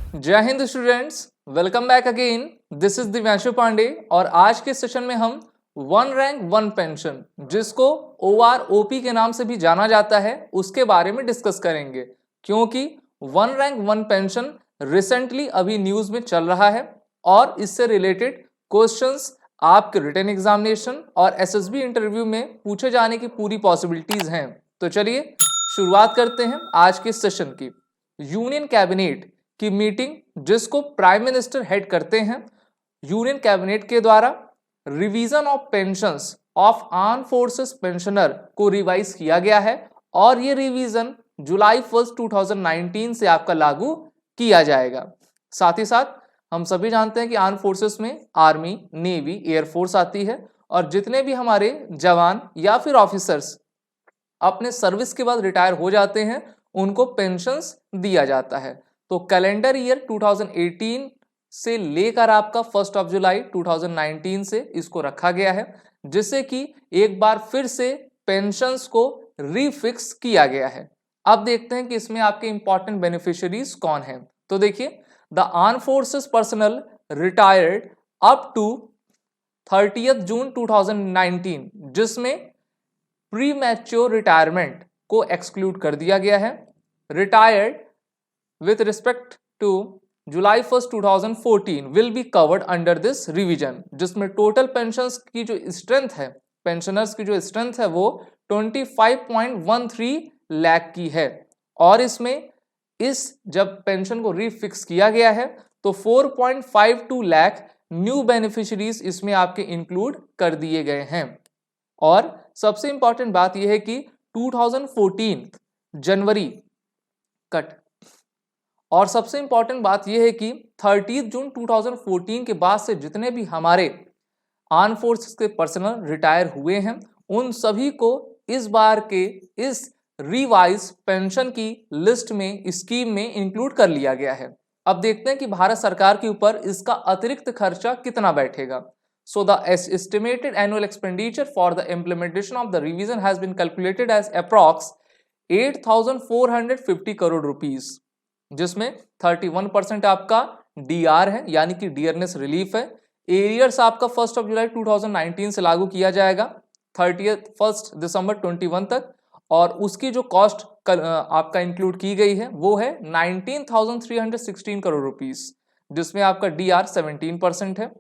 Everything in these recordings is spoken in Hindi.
जय हिंद students, welcome back again. This is Divyanshu Pandey और आज के सेशन में हम वन रैंक वन पेंशन, जिसको OROP के नाम से भी जाना जाता है, उसके बारे में डिस्कस करेंगे। क्योंकि one rank one pension recently अभी न्यूज में चल रहा है और इससे रिलेटेड क्वेश्चंस आपके रिटन एग्जामिनेशन और SSB इंटरव्यू में पूछे जाने की पूरी पॉसिबिलिटीज हैं। तो चलिए शुरुआत करते हैं आज के सेशन की। यूनियन कैबिनेट की मीटिंग, जिसको प्राइम मिनिस्टर हेड करते हैं, यूनियन कैबिनेट के द्वारा revision of pensions of arm forces pensioner को रिवाइज किया गया है और ये रिवीजन जुलाई 1 2019 से आपका लागू किया जाएगा। साथ ही साथ हम सभी जानते हैं कि आर्म फोर्सेस में आर्मी, नेवी, एयरफोर्स आती है और जितने भी हमारे जवान या फिर ऑफिसर्स अपने सर्विस के बाद रिटायर हो जाते हैं उनको पेंशंस दिया जाता है। तो कैलेंडर ईयर 2018 से लेकर आपका 1 जुलाई 2019 से इसको रखा गया है, जिससे कि एक बार फिर से पेंशंस को रीफिक्स किया गया है। अब देखते हैं कि इसमें आपके इंपॉर्टेंट बेनिफिशियरीज कौन हैं। तो देखिए, the arm forces personnel retired up to 30 June 2019, जिसमें प्री मैच्योर रिटायरमेंट को एक्सक्लूड कर दिया गया है। Retired with respect to July 1 2014 will be covered under this revision, जिसमें टोटल पेंशंस की जो स्ट्रेंथ है, पेंशनर्स की जो स्ट्रेंथ है वो 25.13 लाख की है और इसमें जब पेंशन को रीफिक्स किया गया है तो 4.52 लाख न्यू बेनिफिशरीज इसमें आपके इंक्लूड कर दिए गए हैं। और सबसे इंपॉर्टेंट बात यह है कि 2014 जनवरी कट और सबसे इंपॉर्टेंट बात यह है कि 30 जून 2014 के बाद से जितने भी हमारे आर्म फोर्सेस के पर्सनल रिटायर हुए हैं उन सभी को इस बार के इस रिवाइज पेंशन की लिस्ट में, स्कीम में इंक्लूड कर लिया गया है। अब देखते हैं कि भारत सरकार के ऊपर इसका अतिरिक्त खर्चा कितना बैठेगा। So the estimated annual expenditure for the implementation of the revision has been calculated as approx 8,450 crore rupees, जिसमें 31% आपका DR है, यानी कि डियरनेस रिलीफ है। एरियर्स आपका 1 जुलाई 2019 से लागू किया जाएगा 1 दिसंबर 21 तक और उसकी जो कॉस्ट आपका इंक्लूड की गई है वो है 19,316 करोड़ रुपीस, जिसमें आपका DR 17% है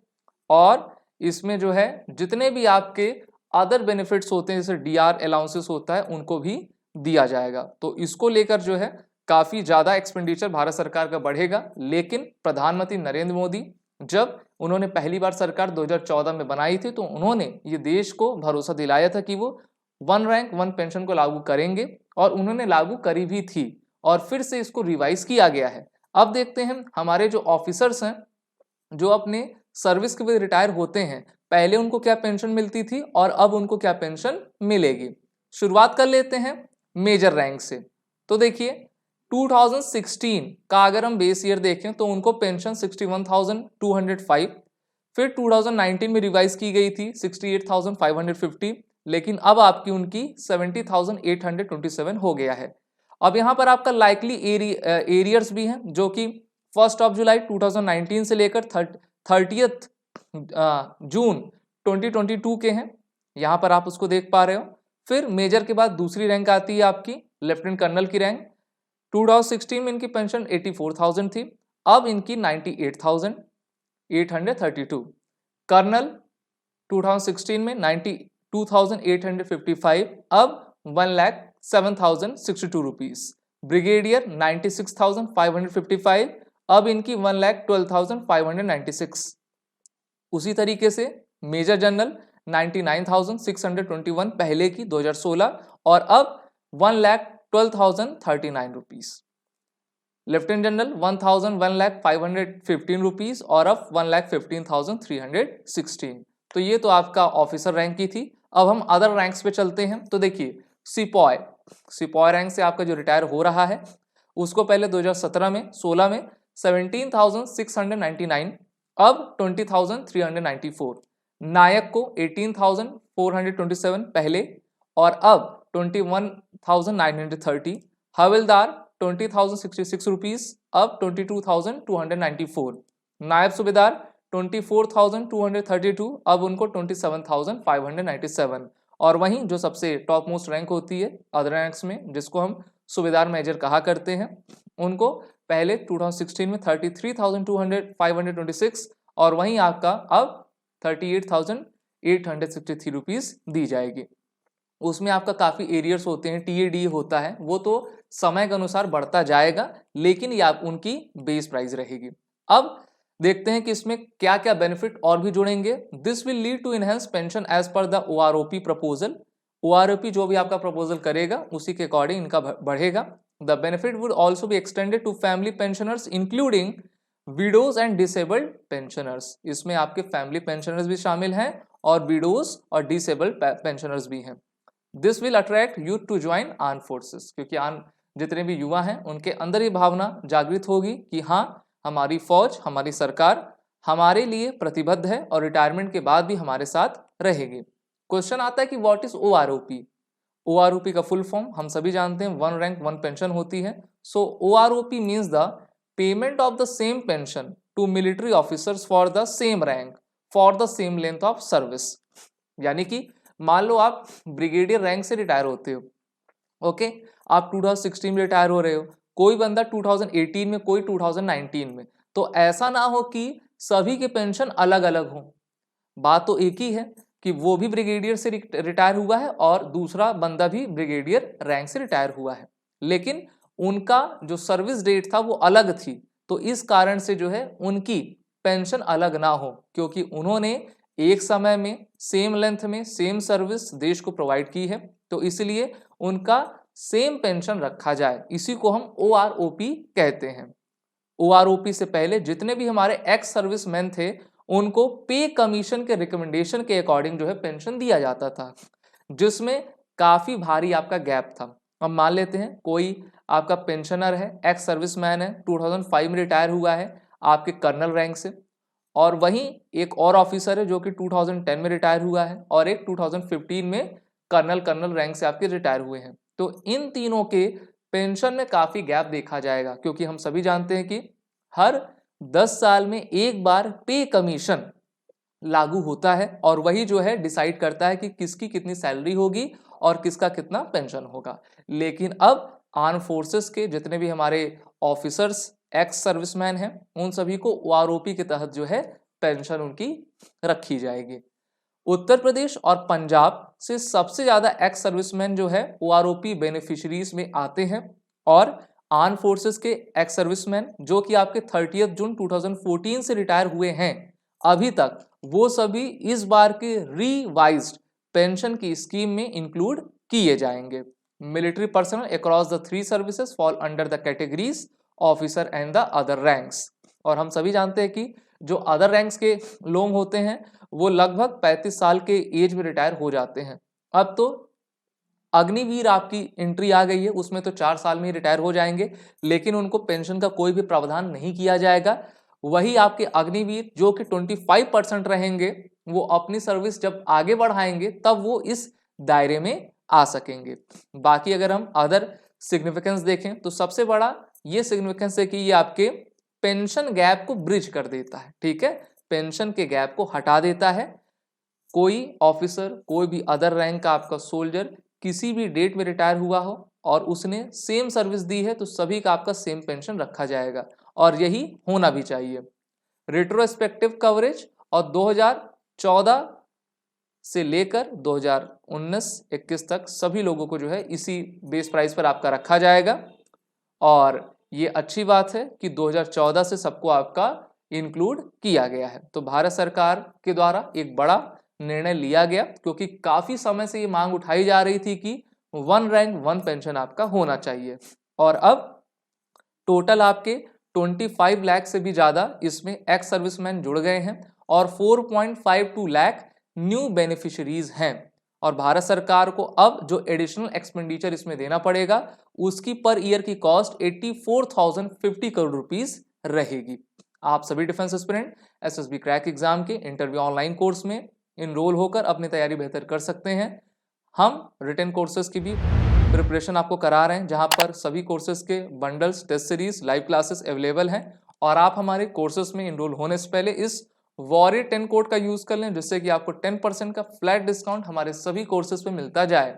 और इसमें जो है जितने भी आपके अदर बेनिफिट्स होते हैं जैसे DR अलाउंसेस होता है उनको भी दिया जाएगा। तो इसको लेकर जो है काफी ज्यादा एक्सपेंडिचर भारत सरकार का बढ़ेगा। लेकिन प्रधानमंत्री नरेंद्र मोदी जब उन्होंने पहली बार सरकार 2014 में बनाई थी तो उन्होंने ये देश को भरोसा दिलाया था कि वो वन रैंक वन पेंशन को लागू करेंगे और उन्होंने लागू करी भी थी और फिर से इसको रिवाइज किया गया है। अब देखते हैं हमारे जो ऑफिसर्स हैं जो अपने सर्विस के बाद रिटायर होते हैं, पहले उनको क्या पेंशन मिलती थी और अब उनको क्या पेंशन मिलेगी। शुरुआत कर लेते हैं मेजर रैंक से। तो देखिए 2016 का अगर हम बेस ईयर देखें तो उनको पेंशन 61,205, फिर 2019 में रिवाइज की गई थी 68,550, लेकिन अब आपकी उनकी 70,827 हो गया है। अब यहाँ पर आपका लाइकली एरियर्स भी हैं जो कि 1 जुलाई 2019 से लेकर 30 जून 2022 के हैं, यहाँ पर आप उसको देख पा रहे हो। फिर मेजर के बाद दूसरी रैंक आती है आपकी लेफ्टिनेंट कर्नल की रैंक। 2016 में इनकी पेंशन 84,000 थी, अब इनकी 98,832। कर्नल 2016 में 92,855, अब 1,07,062 रुपीज। ब्रिगेडियर 96,555, अब इनकी 1,12,596। उसी तरीके से मेजर जनरल 99,621 पहले की 2016 और अब 1,12,039 रुपीज। लेफ्टिनेंट जनरल 1,0515 रुपीज और अब 1,15,316। तो ये तो आपका ऑफिसर रैंक की थी। अब हम अदर रैंक्स पे चलते हैं। तो देखिए सिपॉय रैंक से आपका जो रिटायर हो रहा है उसको पहले 2017 में 16 में 17,699, अब 20,394। नायक को 18,427 पहले और अब 21,930। हवलदार 20,066 रुपीज, अब 22,294। नायब सूबेदार 24,232, अब उनको 27,597। और वहीं जो सबसे टॉप मोस्ट रैंक होती है अदर रैंक्स में, जिसको हम सूबेदार मेजर कहा करते हैं, उनको पहले 2016 में 33,526 और वहीं आपका अब 38,863 रुपीज दी जाएगी। उसमें आपका काफ़ी एरियर्स होते हैं, TAD होता है, वो तो समय के अनुसार बढ़ता जाएगा, लेकिन ये आप उनकी बेस प्राइस रहेगी। अब देखते हैं कि इसमें क्या क्या बेनिफिट और भी जुड़ेंगे। This will lead to enhance pension as per the OROP proposal. OROP जो भी आपका प्रपोजल करेगा उसी के अकॉर्डिंग इनका बढ़ेगा। The benefit would also be extended to family pensioners including widows and disabled pensioners. इसमें आपके फैमिली पेंशनर्स भी शामिल हैं और विडोज और डिसेबल्ड पेंशनर्स भी हैं। This will attract youth to join arm forces, क्योंकि जितने भी युवा हैं उनके अंदर ये भावना जागृत होगी कि हाँ, हमारी फौज, हमारी सरकार हमारे लिए प्रतिबद्ध है और रिटायरमेंट के बाद भी हमारे साथ रहेगी। क्वेश्चन आता है कि व्हाट इज OROP? OROP का फुल फॉर्म हम सभी जानते हैं, वन रैंक वन पेंशन होती है। So OROP means the payment of the same pension to military officers for the same rank for the same length of service. यानी कि मान लो आप ब्रिगेडियर रैंक से रिटायर होते हो, ओके, आप 2016 में रिटायर हो रहे हो, कोई बंदा 2018 में, कोई 2019 में, तो ऐसा ना हो कि सभी के पेंशन अलग अलग हो। बात तो एक ही है कि वो भी ब्रिगेडियर से रिटायर हुआ है और दूसरा बंदा भी ब्रिगेडियर रैंक से रिटायर हुआ है, लेकिन उनका जो सर्विस डेट था वो अलग थी, तो इस कारण से जो है उनकी पेंशन अलग ना हो, क्योंकि उन्होंने एक समय में सेम लेंथ में सेम सर्विस देश को प्रोवाइड की है, तो इसलिए उनका सेम पेंशन रखा जाए। इसी को हम OROP कहते हैं। OROP से पहले जितने भी हमारे एक्स सर्विसमैन थे उनको पे कमीशन के रिकमेंडेशन के अकॉर्डिंग जो है पेंशन दिया जाता था, जिसमें काफी भारी आपका गैप था। अब मान लेते हैं कोई आपका पेंशनर है, एक्स सर्विसमैन है, 2005 में रिटायर हुआ है आपके कर्नल रैंक से, और वहीं एक और ऑफिसर है जो कि 2010 में रिटायर हुआ है और एक 2015 में कर्नल रैंक से आपके रिटायर हुए हैं। तो इन तीनों के पेंशन में काफी गैप देखा जाएगा, क्योंकि हम सभी जानते हैं कि हर 10 साल में एक बार पे कमीशन लागू होता है और वही जो है डिसाइड करता है कि किसकी कितनी सैलरी होगी और किसका कितना पेंशन होगा। लेकिन अब आर्म फोर्सेस के जितने भी हमारे ऑफिसर्स एक्स सर्विसमैन हैं उन सभी को OROP के तहत जो है पेंशन उनकी रखी जाएगी। उत्तर प्रदेश और पंजाब से सबसे ज्यादा एक्स सर्विसमैन जो है OROP बेनिफिशरीज में आते हैं, और आर्म फोर्सेस के एक्स सर्विसमैन जो कि आपके 30 जून 2014 से रिटायर हुए हैं अभी तक, वो सभी इस बार के रिवाइज्ड पेंशन की स्कीम में इंक्लूड किए जाएंगे। Military personnel across the 3 services fall under the categories officer and the other ranks. और हम सभी जानते हैं कि जो अदर रैंक्स के लोग होते हैं वो लगभग 35 साल के एज में रिटायर हो जाते हैं। अब तो अग्निवीर आपकी एंट्री आ गई है, उसमें तो 4 साल में ही रिटायर हो जाएंगे, लेकिन उनको पेंशन का कोई भी प्रावधान नहीं किया जाएगा। वही आपके अग्निवीर जो कि 25% रहेंगे, वो अपनी सर्विस जब आगे बढ़ाएंगे तब वो इस दायरे में आ सकेंगे। बाकी अगर हम अदर सिग्निफिकेंस देखें तो सबसे बड़ा ये सिग्निफिकेंस है कि ये आपके पेंशन गैप को ब्रिज कर देता है, ठीक है, पेंशन के गैप को हटा देता है। कोई ऑफिसर, कोई भी अदर रैंक का आपका सोल्जर किसी भी डेट में रिटायर हुआ हो और उसने सेम सर्विस दी है तो सभी का आपका सेम पेंशन रखा जाएगा, और यही होना भी चाहिए। रेट्रोस्पेक्टिव कवरेज और 2014 से लेकर 2019-21 तक सभी लोगों को जो है इसी बेस प्राइस पर आपका रखा जाएगा, और ये अच्छी बात है कि 2014 से सबको आपका इंक्लूड किया गया है। तो भारत सरकार के द्वारा एक बड़ा निर्णय लिया गया, क्योंकि काफी समय से ये मांग उठाई जा रही थी कि वन रैंक वन पेंशन आपका होना चाहिए, और अब टोटल आपके 25 लाख से भी ज्यादा इसमें एक्स सर्विसमैन जुड़ गए हैं और 4.52 लाख न्यू बेनिफिशरीज हैं। और भारत सरकार को अब जो एडिशनल एक्सपेंडिचर इसमें देना पड़ेगा उसकी पर ईयर की कॉस्ट 84,050 करोड़ रुपीस रहेगी। आप सभी defence aspirant SSB crack exam के इंटरव्यू ऑनलाइन कोर्स में इनरोल होकर अपनी तैयारी बेहतर कर सकते हैं। हम रिटन कोर्सेज की भी प्रिपरेशन आपको करा रहे हैं, जहां पर सभी कोर्सेज के bundles, test series, live classes available हैं। और आप हमारे कोर्सेज में इनरोल होने से पहले इस WARRIOR10 कोड का यूज कर लें, जिससे कि आपको 10% का फ्लैट डिस्काउंट हमारे सभी कोर्सेज पे मिलता जाए।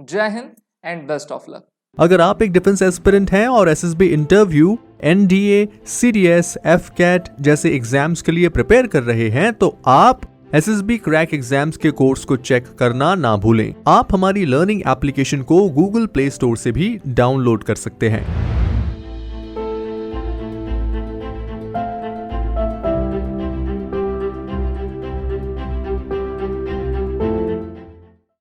जय Hind and best of luck. अगर आप एक डिफेंस एस्पिरेंट हैं और SSB interview, NDA, CDS, FCAT जैसे एग्जाम्स के लिए प्रिपेयर कर रहे हैं तो आप SSB क्रैक एग्जाम्स के कोर्स को चेक करना ना भूलें। आप हमारी लर्निंग एप्लीकेशन को Google Play Store से भी डाउनलोड कर सकते हैं।